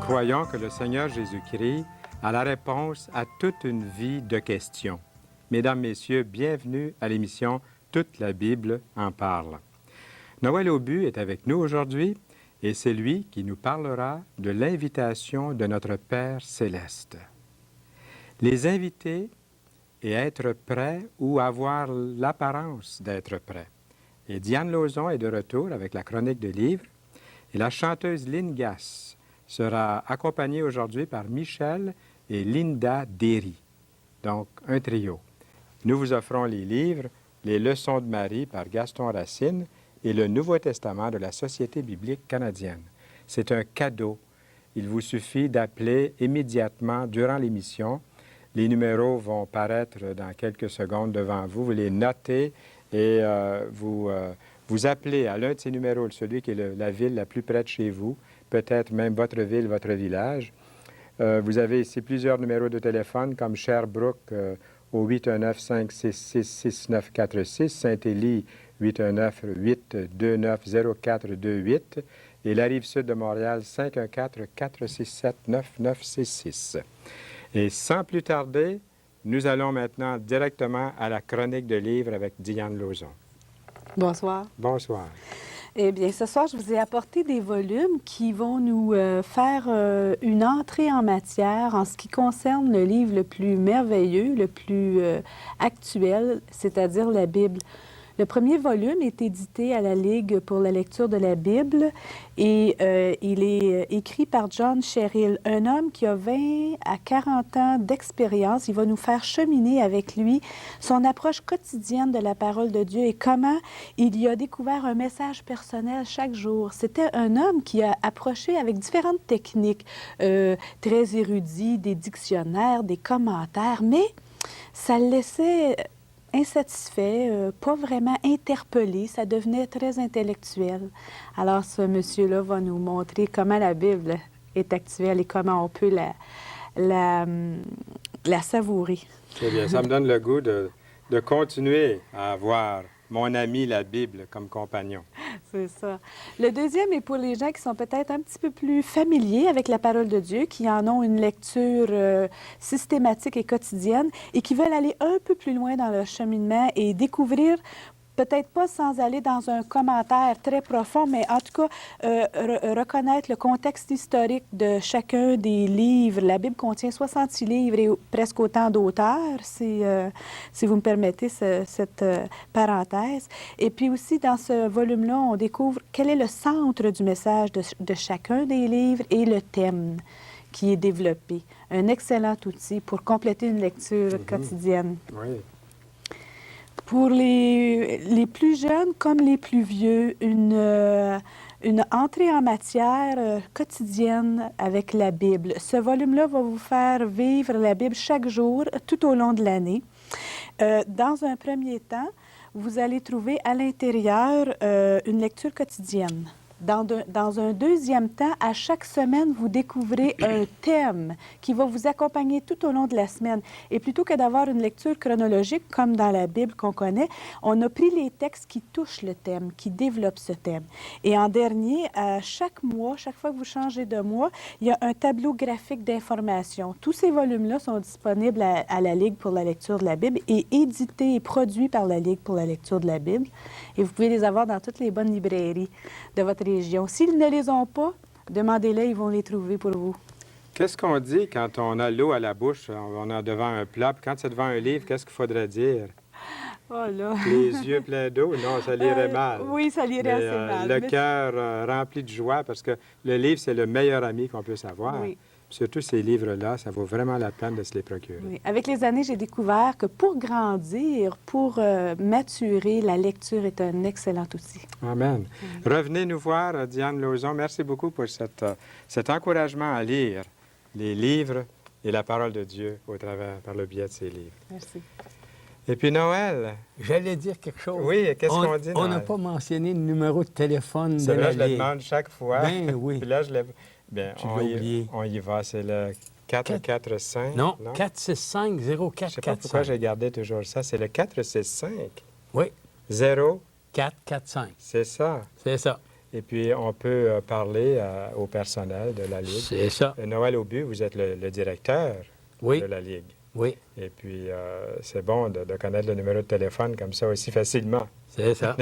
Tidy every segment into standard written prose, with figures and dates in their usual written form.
croyons que le Seigneur Jésus-Christ a la réponse à toute une vie de questions. Mesdames, Messieurs, bienvenue à l'émission Toute la Bible en parle. Noël Aubu est avec nous aujourd'hui et c'est lui qui nous parlera de l'invitation de notre Père céleste. Les inviter et être prêts ou avoir l'apparence d'être prêts. Et Diane Lauzon est de retour avec la chronique de livres et la chanteuse Lynn Gass sera accompagnée aujourd'hui par Michel et Linda Derry. Donc, un trio. Nous vous offrons les livres Les Leçons de Marie par Gaston Racine et le Nouveau Testament de la Société biblique canadienne. C'est un cadeau. Il vous suffit d'appeler immédiatement durant l'émission. Les numéros vont paraître dans quelques secondes devant vous. Vous les notez et vous appelez à l'un de ces numéros, celui qui est la ville la plus près de chez vous, peut-être même votre ville, votre village. Vous avez ici plusieurs numéros de téléphone, comme Sherbrooke au 819-566-6946, Saint-Élie 819-829-0428 et la Rive-Sud de Montréal 514-467-9966. Et sans plus tarder, nous allons maintenant directement à la chronique de livres avec Diane Lauzon. Bonsoir. Bonsoir. Eh bien, ce soir, je vous ai apporté des volumes qui vont nous faire une entrée en matière en ce qui concerne le livre le plus merveilleux, le plus actuel, c'est-à-dire la Bible. Le premier volume est édité à la Ligue pour la lecture de la Bible et il est écrit par John Sherrill, un homme qui a 20 à 40 ans d'expérience. Il va nous faire cheminer avec lui son approche quotidienne de la parole de Dieu et comment il y a découvert un message personnel chaque jour. C'était un homme qui a approché avec différentes techniques, très érudits, des dictionnaires, des commentaires, mais ça le laissait insatisfait, pas vraiment interpellé, ça devenait très intellectuel. Alors, ce monsieur-là va nous montrer comment la Bible est actuelle et comment on peut la savourer. Très bien, ça me donne le goût de continuer à avoir mon ami la Bible comme compagnon. C'est ça. Le deuxième est pour les gens qui sont peut-être un petit peu plus familiers avec la parole de Dieu, qui en ont une lecture systématique et quotidienne et qui veulent aller un peu plus loin dans leur cheminement et découvrir, peut-être pas sans aller dans un commentaire très profond, mais en tout cas, reconnaître le contexte historique de chacun des livres. La Bible contient 66 livres et presque autant d'auteurs, si vous me permettez cette parenthèse. Et puis aussi, dans ce volume-là, on découvre quel est le centre du message de chacun des livres et le thème qui est développé. Un excellent outil pour compléter une lecture quotidienne. Oui. Pour les plus jeunes comme les plus vieux, une entrée en matière quotidienne avec la Bible. Ce volume-là va vous faire vivre la Bible chaque jour, tout au long de l'année. Dans un premier temps, vous allez trouver à l'intérieur une lecture quotidienne. Dans un deuxième temps, à chaque semaine, vous découvrez un thème qui va vous accompagner tout au long de la semaine. Et plutôt que d'avoir une lecture chronologique comme dans la Bible qu'on connaît, on a pris les textes qui touchent le thème, qui développent ce thème. Et en dernier, à chaque mois, chaque fois que vous changez de mois, il y a un tableau graphique d'information. Tous ces volumes-là sont disponibles à la Ligue pour la lecture de la Bible et édités et produits par la Ligue pour la lecture de la Bible. Et vous pouvez les avoir dans toutes les bonnes librairies de votre région. S'ils ne les ont pas, demandez-les, ils vont les trouver pour vous. Qu'est-ce qu'on dit quand on a l'eau à la bouche, on est devant un plat, puis quand c'est devant un livre, qu'est-ce qu'il faudrait dire? Oh là! Les yeux pleins d'eau? Non, ça lirait mal. Oui, ça lirait assez mal. Le cœur rempli de joie, parce que le livre, c'est le meilleur ami qu'on puisse avoir. Oui. Surtout ces livres-là, ça vaut vraiment la peine de se les procurer. Oui. Avec les années, j'ai découvert que pour grandir, pour maturer, la lecture est un excellent outil. Amen. Revenez nous voir, Diane Lauzon. Merci beaucoup pour cet encouragement à lire les livres et la parole de Dieu par le biais de ces livres. Merci. Et puis Noël. J'allais dire quelque chose. Oui, qu'est-ce qu'on dit, Noël? On n'a pas mentionné le numéro de téléphone de je la le Ligue. demande chaque fois. Ben oui. Puis là, je l'ai... Bien, Tu l'as oublié. On y va, c'est le 445. Non, 465-0445. Je ne sais pas pourquoi j'ai gardé toujours ça. C'est le 465. Oui. 0. 445. C'est ça. C'est ça. Et puis, on peut parler au personnel de la Ligue. C'est ça. Noël Aubu, vous êtes le directeur Oui, de la Ligue. oui, Et puis, c'est bon de connaître le numéro de téléphone comme ça aussi facilement. c'est ça.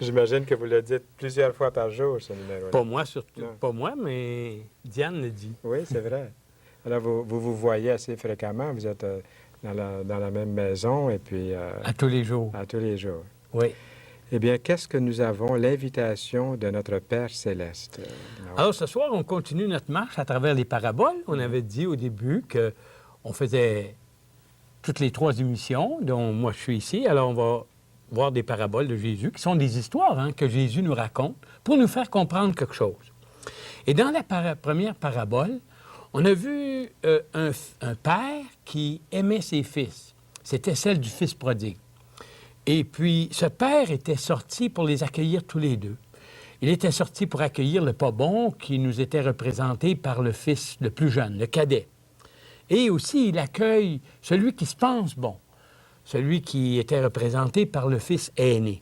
J'imagine que vous le dites plusieurs fois par jour, ce numéro-là. Pas moi surtout. Non. Pas moi, mais Diane le dit. Oui, c'est vrai. Alors, vous voyez assez fréquemment. Vous êtes dans la même maison et puis À tous les jours. à tous les jours. Oui. Eh bien, qu'est-ce que nous avons? L'invitation de notre Père céleste. Alors, ce soir, on continue notre marche à travers les paraboles. On avait dit au début qu'on faisait toutes les 3 émissions, dont moi je suis ici. Alors, on va voir des paraboles de Jésus, qui sont des histoires que Jésus nous raconte pour nous faire comprendre quelque chose. Et dans la première parabole, on a vu un père qui aimait ses fils. C'était celle du fils prodigue. Et puis, ce père était sorti pour les accueillir tous les deux. Il était sorti pour accueillir le pas bon qui nous était représenté par le fils le plus jeune, le cadet. Et aussi, il accueille celui qui se pense bon, celui qui était représenté par le fils aîné.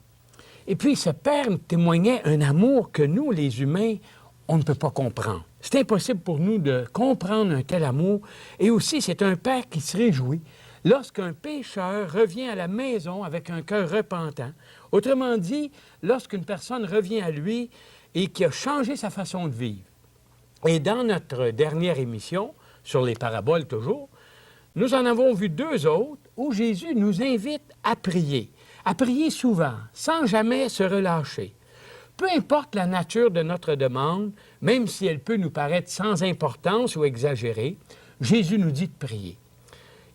Et puis, ce père nous témoignait un amour que nous, les humains, on ne peut pas comprendre. C'est impossible pour nous de comprendre un tel amour. Et aussi, c'est un père qui se réjouit lorsqu'un pécheur revient à la maison avec un cœur repentant. Autrement dit, lorsqu'une personne revient à lui et qui a changé sa façon de vivre. Et dans notre dernière émission, sur les paraboles toujours, nous en avons vu 2 autres où Jésus nous invite à prier souvent, sans jamais se relâcher. Peu importe la nature de notre demande, même si elle peut nous paraître sans importance ou exagérée, Jésus nous dit de prier.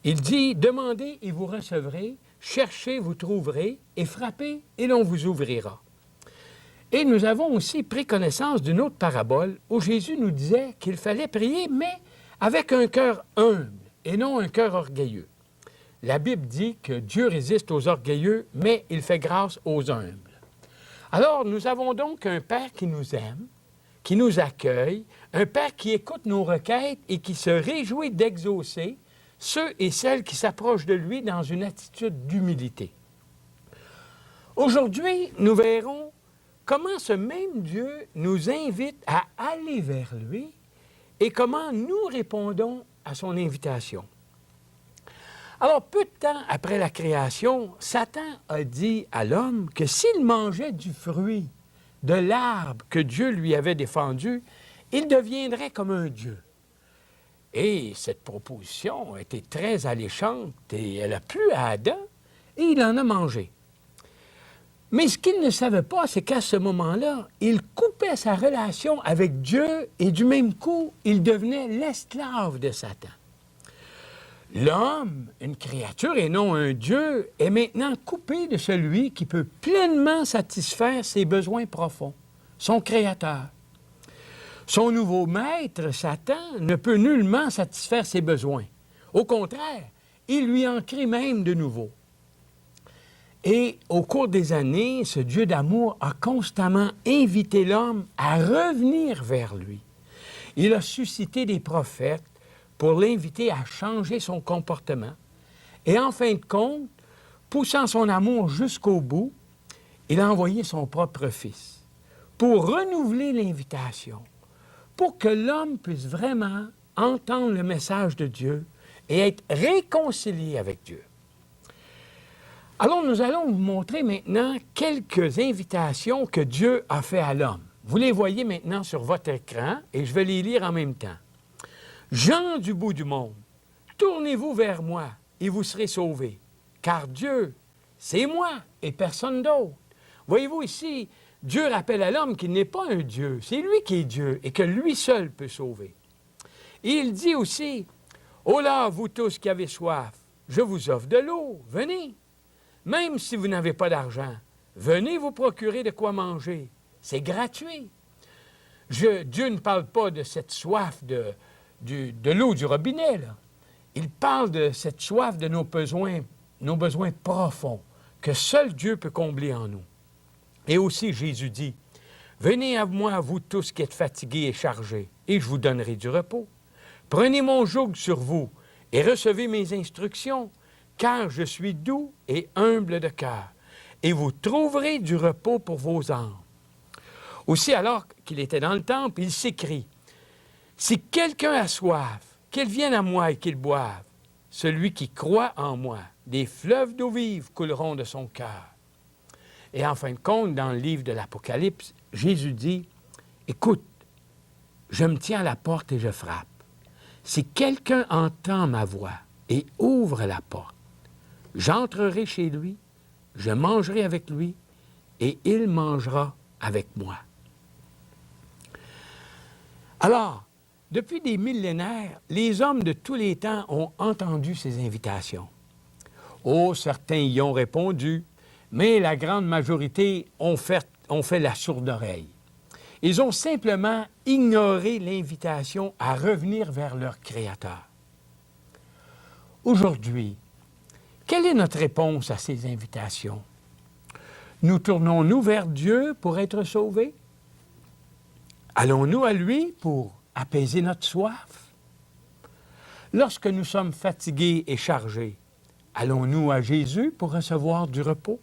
Il dit, « Demandez et vous recevrez, cherchez, vous trouverez, et frappez, et l'on vous ouvrira. » Et nous avons aussi pris connaissance d'une autre parabole où Jésus nous disait qu'il fallait prier, mais avec un cœur humble et non un cœur orgueilleux. La Bible dit que Dieu résiste aux orgueilleux, mais il fait grâce aux humbles. Alors, nous avons donc un Père qui nous aime, qui nous accueille, un Père qui écoute nos requêtes et qui se réjouit d'exaucer ceux et celles qui s'approchent de lui dans une attitude d'humilité. Aujourd'hui, nous verrons comment ce même Dieu nous invite à aller vers lui et comment nous répondons à son invitation. Alors, peu de temps après la création, Satan a dit à l'homme que s'il mangeait du fruit de l'arbre que Dieu lui avait défendu, il deviendrait comme un Dieu. Et cette proposition a été très alléchante et elle a plu à Adam et il en a mangé. Mais ce qu'il ne savait pas, c'est qu'à ce moment-là, il coupait sa relation avec Dieu et du même coup, il devenait l'esclave de Satan. L'homme, une créature et non un Dieu, est maintenant coupé de celui qui peut pleinement satisfaire ses besoins profonds, son Créateur. Son nouveau maître, Satan, ne peut nullement satisfaire ses besoins. Au contraire, il lui en crée même de nouveaux. Et au cours des années, ce Dieu d'amour a constamment invité l'homme à revenir vers lui. Il a suscité des prophètes pour l'inviter à changer son comportement. Et en fin de compte, poussant son amour jusqu'au bout, il a envoyé son propre Fils pour renouveler l'invitation, pour que l'homme puisse vraiment entendre le message de Dieu et être réconcilié avec Dieu. Alors, nous allons vous montrer maintenant quelques invitations que Dieu a fait à l'homme. Vous les voyez maintenant sur votre écran et je vais les lire en même temps. « Gens du bout du monde, tournez-vous vers moi et vous serez sauvés, car Dieu, c'est moi et personne d'autre. » Voyez-vous ici, Dieu rappelle à l'homme qu'il n'est pas un Dieu, c'est lui qui est Dieu et que lui seul peut sauver. Et il dit aussi, « Oh là, vous tous qui avez soif, je vous offre de l'eau, venez. Même si vous n'avez pas d'argent, venez vous procurer de quoi manger. C'est gratuit. » Dieu ne parle pas de cette soif de l'eau du robinet, là. Il parle de cette soif de nos besoins profonds que seul Dieu peut combler en nous. Et aussi, Jésus dit, « Venez à moi, vous tous qui êtes fatigués et chargés, et je vous donnerai du repos. Prenez mon joug sur vous et recevez mes instructions, car je suis doux et humble de cœur, et vous trouverez du repos pour vos âmes. Aussi, alors qu'il était dans le temple, il s'écrie, « Si quelqu'un a soif, qu'il vienne à moi et qu'il boive. Celui qui croit en moi, des fleuves d'eau vive couleront de son cœur. » Et en fin de compte, dans le livre de l'Apocalypse, Jésus dit, « Écoute, je me tiens à la porte et je frappe. Si quelqu'un entend ma voix et ouvre la porte, j'entrerai chez lui, je mangerai avec lui et il mangera avec moi. » Alors, depuis des millénaires, les hommes de tous les temps ont entendu ces invitations. Oh, certains y ont répondu, mais la grande majorité ont fait la sourde oreille. Ils ont simplement ignoré l'invitation à revenir vers leur Créateur. Aujourd'hui, quelle est notre réponse à ces invitations? Nous tournons-nous vers Dieu pour être sauvés? Allons-nous à lui pour apaiser notre soif? Lorsque nous sommes fatigués et chargés, allons-nous à Jésus pour recevoir du repos?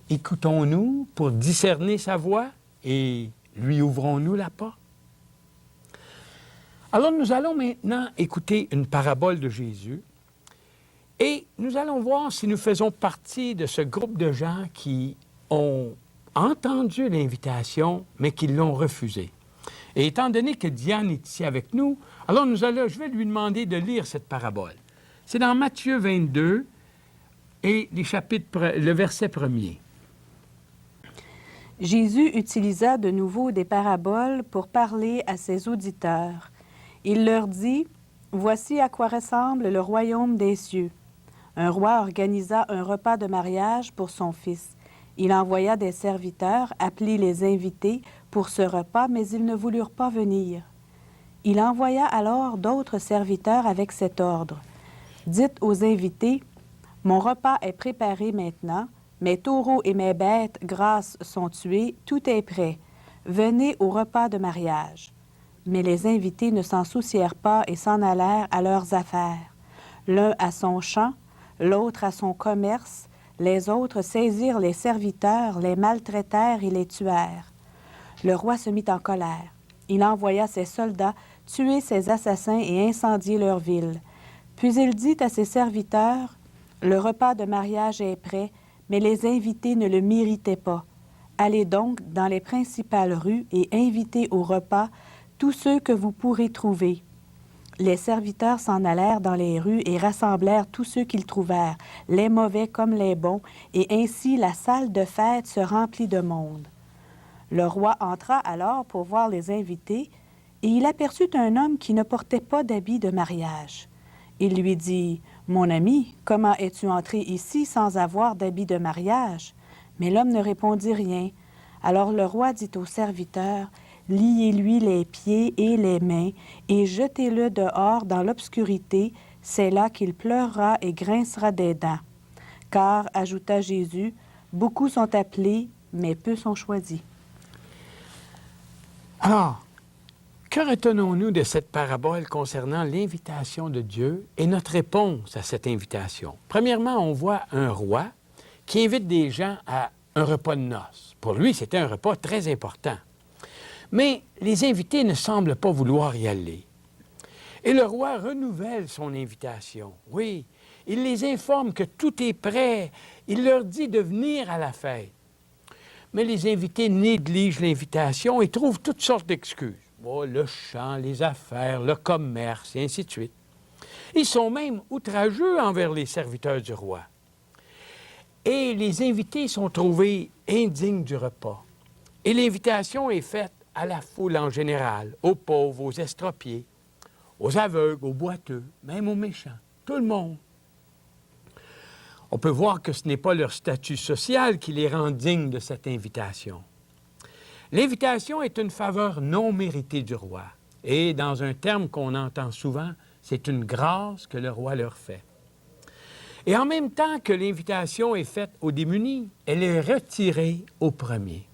Écoutons-nous pour discerner sa voix et lui ouvrons-nous la porte? Alors nous allons maintenant écouter une parabole de Jésus et nous allons voir si nous faisons partie de ce groupe de gens qui ont entendu l'invitation, mais qui l'ont refusée. Et étant donné que Diane est ici avec nous, alors je vais lui demander de lire cette parabole. C'est dans Matthieu 22 et le verset 1er. Jésus utilisa de nouveau des paraboles pour parler à ses auditeurs. Il leur dit, « Voici à quoi ressemble le royaume des cieux. Un roi organisa un repas de mariage pour son fils. Il envoya des serviteurs appeler les invités pour ce repas, mais ils ne voulurent pas venir. Il envoya alors d'autres serviteurs avec cet ordre. « Dites aux invités, « Mon repas est préparé maintenant, mes taureaux et mes bêtes grasses sont tués, tout est prêt. Venez au repas de mariage. » Mais les invités ne s'en soucièrent pas et s'en allèrent à leurs affaires. L'un à son champ, l'autre à son commerce, les autres saisirent les serviteurs, les maltraitèrent et les tuèrent. Le roi se mit en colère. Il envoya ses soldats tuer ces assassins et incendier leur ville. Puis il dit à ses serviteurs, « Le repas de mariage est prêt, mais les invités ne le méritaient pas. Allez donc dans les principales rues et invitez au repas tous ceux que vous pourrez trouver. » Les serviteurs s'en allèrent dans les rues et rassemblèrent tous ceux qu'ils trouvèrent, les mauvais comme les bons, et ainsi la salle de fête se remplit de monde. Le roi entra alors pour voir les invités, et il aperçut un homme qui ne portait pas d'habit de mariage. Il lui dit, « Mon ami, comment es-tu entré ici sans avoir d'habit de mariage? » Mais l'homme ne répondit rien. Alors le roi dit aux serviteurs, « Liez-lui les pieds et les mains, et jetez-le dehors dans l'obscurité, c'est là qu'il pleurera et grincera des dents. » Car, ajouta Jésus, « Beaucoup sont appelés, mais peu sont choisis. » Alors, que retenons-nous de cette parabole concernant l'invitation de Dieu et notre réponse à cette invitation? Premièrement, on voit un roi qui invite des gens à un repas de noces. Pour lui, c'était un repas très important. Mais les invités ne semblent pas vouloir y aller. Et le roi renouvelle son invitation. Oui, il les informe que tout est prêt. Il leur dit de venir à la fête. Mais les invités négligent l'invitation et trouvent toutes sortes d'excuses. Oh, le champ, les affaires, le commerce, et ainsi de suite. Ils sont même outrageux envers les serviteurs du roi. Et les invités sont trouvés indignes du repas. Et l'invitation est faite à la foule en général, aux pauvres, aux estropiés, aux aveugles, aux boiteux, même aux méchants, tout le monde. On peut voir que ce n'est pas leur statut social qui les rend dignes de cette invitation. L'invitation est une faveur non méritée du roi. Et dans un terme qu'on entend souvent, c'est une grâce que le roi leur fait. Et en même temps que l'invitation est faite aux démunis, elle est retirée aux premiers.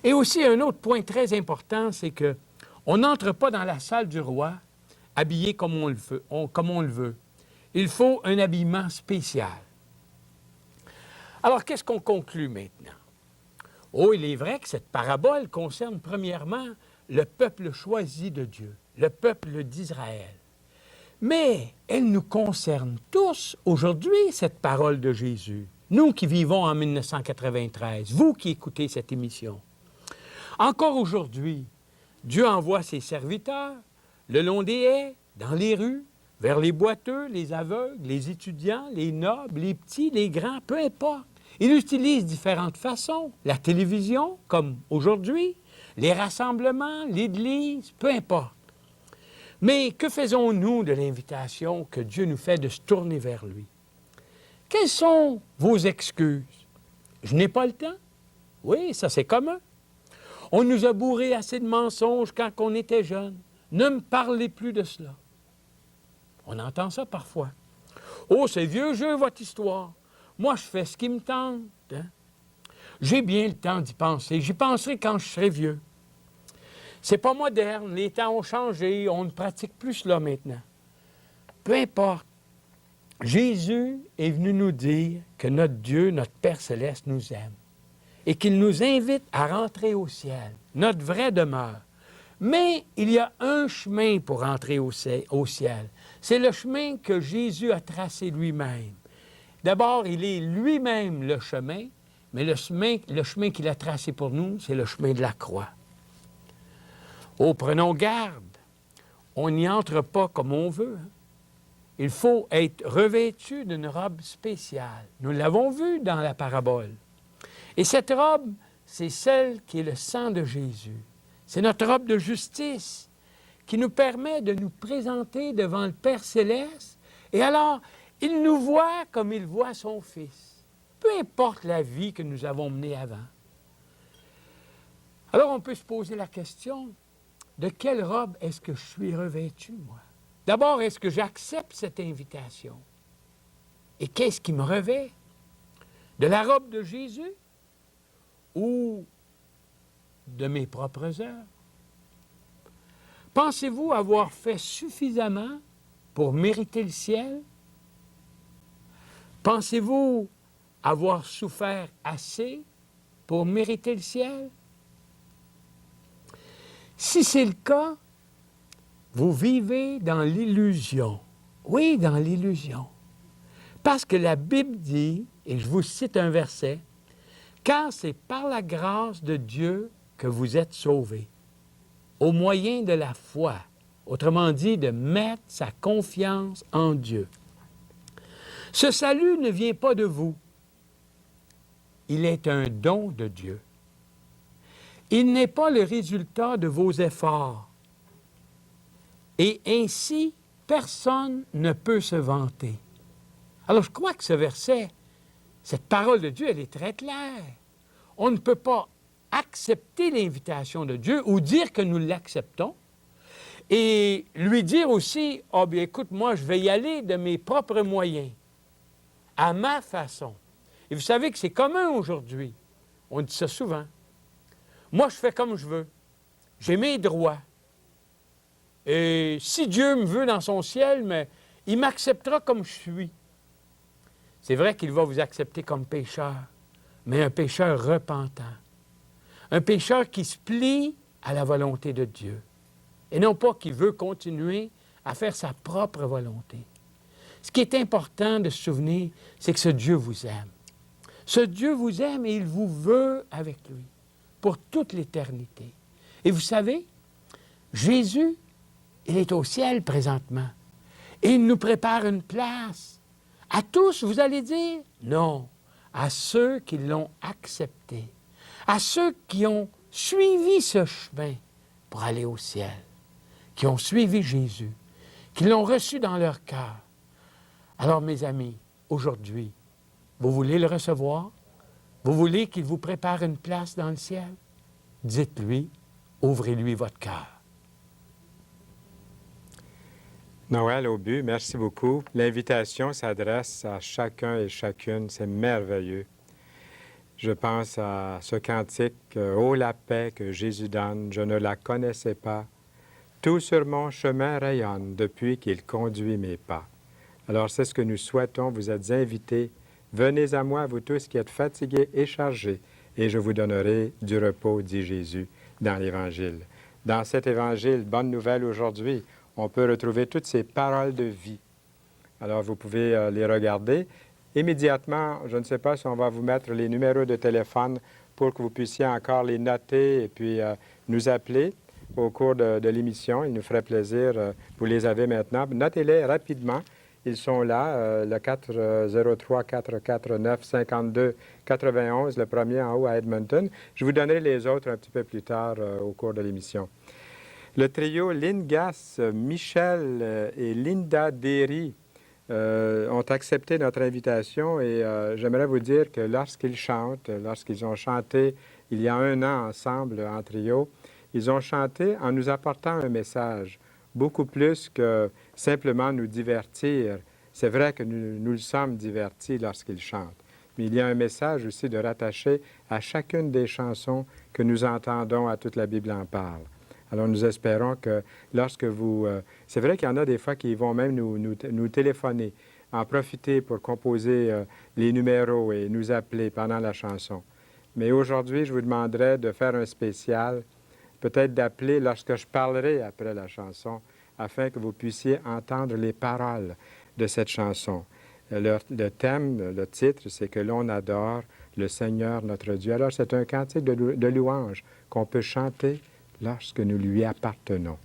Et aussi, un autre point très important, c'est qu'on n'entre pas dans la salle du roi habillé comme on le veut. Il faut un habillement spécial. Alors, qu'est-ce qu'on conclut maintenant? Oh, il est vrai que cette parabole concerne premièrement le peuple choisi de Dieu, le peuple d'Israël. Mais elle nous concerne tous aujourd'hui, cette parole de Jésus. Nous qui vivons en 1993, vous qui écoutez cette émission. Encore aujourd'hui, Dieu envoie ses serviteurs le long des haies, dans les rues, vers les boiteux, les aveugles, les étudiants, les nobles, les petits, les grands, peu importe. Il utilise différentes façons, la télévision, comme aujourd'hui, les rassemblements, l'Église, peu importe. Mais que faisons-nous de l'invitation que Dieu nous fait de se tourner vers lui? Quelles sont vos excuses? Je n'ai pas le temps? Oui, ça c'est commun. On nous a bourré assez de mensonges quand on était jeune. Ne me parlez plus de cela. On entend ça parfois. Oh, c'est vieux jeu, votre histoire. Moi, je fais ce qui me tente. Hein? J'ai bien le temps d'y penser. J'y penserai quand je serai vieux. C'est pas moderne. Les temps ont changé. On ne pratique plus cela maintenant. Peu importe. Jésus est venu nous dire que notre Dieu, notre Père céleste, nous aime et qu'il nous invite à rentrer au ciel, notre vraie demeure. Mais il y a un chemin pour entrer au ciel. C'est le chemin que Jésus a tracé lui-même. D'abord, il est lui-même le chemin, mais le chemin qu'il a tracé pour nous, c'est le chemin de la croix. Oh, prenons garde. On n'y entre pas comme on veut. Hein? Il faut être revêtu d'une robe spéciale. Nous l'avons vu dans la parabole. Et cette robe, c'est celle qui est le sang de Jésus. C'est notre robe de justice qui nous permet de nous présenter devant le Père céleste. Et alors, il nous voit comme il voit son Fils. Peu importe la vie que nous avons menée avant. Alors, on peut se poser la question, de quelle robe est-ce que je suis revêtu, moi? D'abord, est-ce que j'accepte cette invitation? Et qu'est-ce qui me revêt? De la robe de Jésus ou de mes propres œuvres? Pensez-vous avoir fait suffisamment pour mériter le ciel? Pensez-vous avoir souffert assez pour mériter le ciel? Si c'est le cas, vous vivez dans l'illusion. Oui, dans l'illusion. Parce que la Bible dit, et je vous cite un verset, « Car c'est par la grâce de Dieu que vous êtes sauvés, au moyen de la foi. » Autrement dit, de mettre sa confiance en Dieu. Ce salut ne vient pas de vous. Il est un don de Dieu. Il n'est pas le résultat de vos efforts. Et ainsi, personne ne peut se vanter. Alors, je crois que ce verset, cette parole de Dieu, elle est très claire. On ne peut pas accepter l'invitation de Dieu ou dire que nous l'acceptons et lui dire aussi, « Ah, bien, écoute, moi, je vais y aller de mes propres moyens, à ma façon. » Et vous savez que c'est commun aujourd'hui. On dit ça souvent. Moi, je fais comme je veux. J'ai mes droits. Et si Dieu me veut dans son ciel, mais il m'acceptera comme je suis. C'est vrai qu'il va vous accepter comme pécheur, mais un pécheur repentant. Un pécheur qui se plie à la volonté de Dieu. Et non pas qui veut continuer à faire sa propre volonté. Ce qui est important de se souvenir, c'est que ce Dieu vous aime. Ce Dieu vous aime et il vous veut avec lui pour toute l'éternité. Et vous savez, Jésus, il est au ciel présentement. Et il nous prépare une place. À tous, vous allez dire? Non. À ceux qui l'ont accepté. À ceux qui ont suivi ce chemin pour aller au ciel. Qui ont suivi Jésus. Qui l'ont reçu dans leur cœur. Alors, mes amis, aujourd'hui, vous voulez le recevoir? Vous voulez qu'il vous prépare une place dans le ciel? Dites-lui, ouvrez-lui votre cœur. Noël Aubu, merci beaucoup. L'invitation s'adresse à chacun et chacune. C'est merveilleux. Je pense à ce cantique « Oh, la paix que Jésus donne, je ne la connaissais pas. Tout sur mon chemin rayonne depuis qu'il conduit mes pas. » Alors, c'est ce que nous souhaitons. Vous êtes invités. Venez à moi, vous tous qui êtes fatigués et chargés, et je vous donnerai du repos, dit Jésus dans l'Évangile. Dans cet Évangile, bonne nouvelle aujourd'hui, on peut retrouver toutes ces paroles de vie. Alors, vous pouvez les regarder. Immédiatement, je ne sais pas si on va vous mettre les numéros de téléphone pour que vous puissiez encore les noter et puis nous appeler au cours de l'émission. Il nous ferait plaisir. Vous les avez maintenant. Notez-les rapidement. Ils sont là, le 403-449-52-91, le premier en haut à Edmonton. Je vous donnerai les autres un petit peu plus tard au cours de l'émission. Le trio Lingas, Michel et Linda Derry ont accepté notre invitation et j'aimerais vous dire que lorsqu'ils chantent, lorsqu'ils ont chanté il y a 1 an ensemble en trio, ils ont chanté en nous apportant un message, beaucoup plus que simplement nous divertir. C'est vrai que nous le sommes divertis lorsqu'ils chantent, mais il y a un message aussi de rattacher à chacune des chansons que nous entendons à Toute la Bible en parle. Alors, nous espérons que lorsque vous... c'est vrai qu'il y en a des fois qui vont même nous téléphoner, en profiter pour composer les numéros et nous appeler pendant la chanson. Mais aujourd'hui, je vous demanderai de faire un spécial, peut-être d'appeler lorsque je parlerai après la chanson, afin que vous puissiez entendre les paroles de cette chanson. Le thème, le titre, c'est que l'on adore le Seigneur notre Dieu. Alors, c'est un cantique de louange qu'on peut chanter lorsque nous lui appartenons.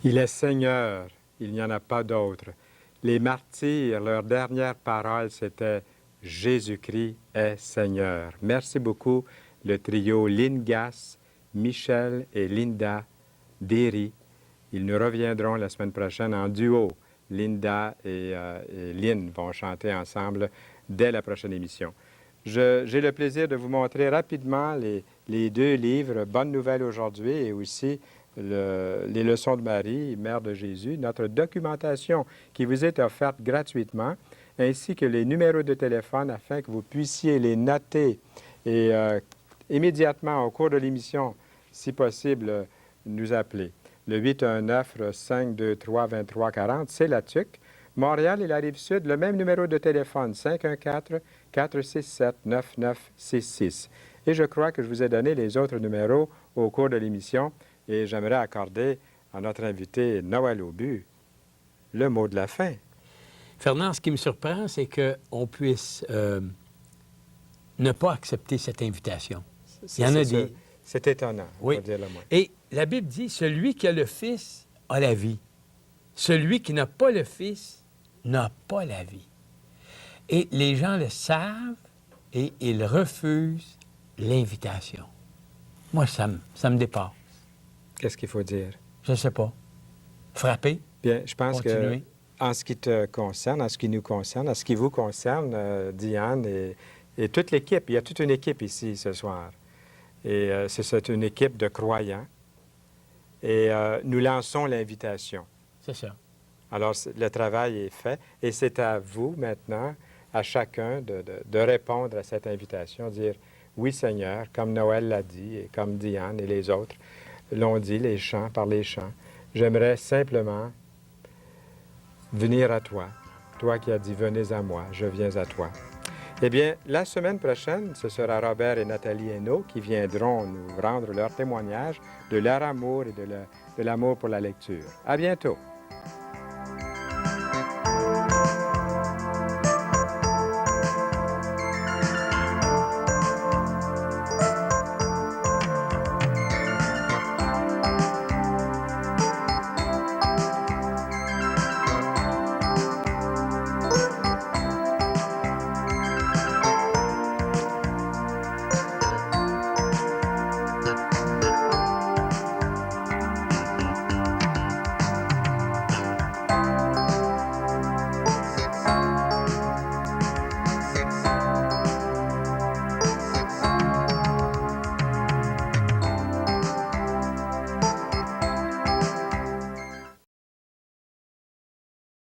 Il est Seigneur, il n'y en a pas d'autre. Les martyrs, leur dernière parole, c'était « Jésus-Christ est Seigneur ». Merci beaucoup, le trio Lingas, Michel et Linda Derry. Ils nous reviendront la semaine prochaine en duo. Linda et Lynn vont chanter ensemble dès la prochaine émission. J'ai le plaisir de vous montrer rapidement les 2 livres, Bonne Nouvelle aujourd'hui et aussi les leçons de Marie, Mère de Jésus, notre documentation qui vous est offerte gratuitement, ainsi que les numéros de téléphone afin que vous puissiez les noter et immédiatement au cours de l'émission, si possible, nous appeler. Le 819-523-2340, c'est la TUC. Montréal et la Rive-Sud, le même numéro de téléphone, 514-467-9966. Et je crois que je vous ai donné les autres numéros au cours de l'émission et j'aimerais accorder à notre invité Noël Aubu le mot de la fin. Fernand, ce qui me surprend, c'est qu'on puisse ne pas accepter cette invitation. Il y en a des... C'est étonnant, oui. on va dire le moins. Et la Bible dit, celui qui a le Fils a la vie. Celui qui n'a pas le Fils n'a pas la vie. Et les gens le savent et ils refusent l'invitation. Moi, ça me dépasse. Qu'est-ce qu'il faut dire? Je ne sais pas. Frapper? Bien, je pense continuer. que en ce qui te concerne, en ce qui nous concerne, en ce qui vous concerne, Diane et toute l'équipe, il y a toute une équipe ici ce soir. Et c'est une équipe de croyants. Et nous lançons l'invitation. C'est ça. Alors, le travail est fait. Et c'est à vous maintenant, à chacun, de répondre à cette invitation, dire « Oui, Seigneur », comme Noël l'a dit, et comme Diane et les autres l'ont dit, les chants par les chants. J'aimerais simplement venir à toi. Toi qui as dit « Venez à moi, je viens à toi ». Eh bien, la semaine prochaine, ce sera Robert et Nathalie Hainaut qui viendront nous rendre leur témoignage de leur amour et de l'amour pour la lecture. À bientôt.